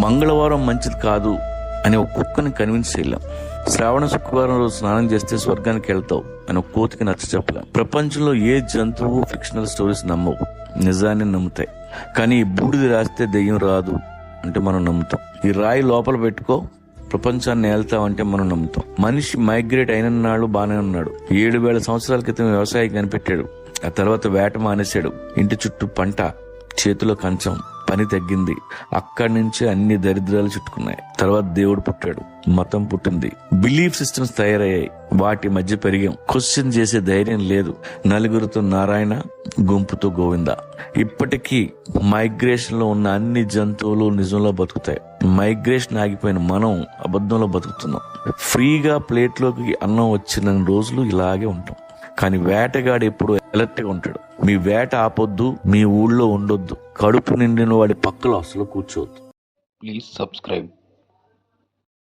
మంగళవారం మంచిది కాదు అని ఒక కుక్కని కన్విన్స్ చేయలేం. శ్రావణ శుక్రవారం రోజు స్నానం చేస్తే స్వర్గానికి వెళ్తావు అని ఒక కోతికి నచ్చ చెప్పలేం. ప్రపంచంలో ఏ జంతువు ఫిక్షనల్ స్టోరీస్ నమ్మవు, నిజాన్ని నమ్ముతాయి. కానీ ఈ బూడిది రాస్తే దెయ్యం రాదు అంటే మనం నమ్ముతాం. ఈ రాయి లోపల పెట్టుకో ప్రపంచాన్ని ఏళ్తామంటే మనం నమ్ముతాం. మనిషి మైగ్రేట్ అయిన నాడు బానే ఉన్నాడు. 7,000 సంవత్సరాల క్రితం వ్యవసాయం కనిపెట్టాడు. ఆ తర్వాత వేట మానేశాడు. ఇంటి చుట్టూ పంట, చేతిలో కంచం, పని తగ్గింది. అక్కడి నుంచి అన్ని దరిద్రాలు చుట్టుకున్నాయి. తర్వాత దేవుడు పుట్టాడు, మతం పుట్టింది, బిలీఫ్ సిస్టమ్స్ తయారయ్యాయి. వాటి మధ్య పెరిగాం. క్వశ్చన్ చేసే ధైర్యం లేదు. నలుగురితో నారాయణ, గుంపుతో గోవింద. ఇప్పటికీ మైగ్రేషన్ లో ఉన్న అన్ని జంతువులు నిజంలో బతుకుతాయి. మైగ్రేషన్ ఆగిపోయిన మనం అబద్ధంలో బతుకుతున్నాం. ఫ్రీగా ప్లేట్లోకి అన్నం వచ్చిన రోజులు ఇలాగే ఉంటాం. కానీ వేటగాడు ఎప్పుడు అలర్ట్ గా ఉంటాడు. మీ వేట ఆపొద్దు, మీ ఊళ్ళో ఉండొద్దు, కడుపు నిండిన వాడి పక్కలో అసలు కూర్చోవద్దు. Please subscribe.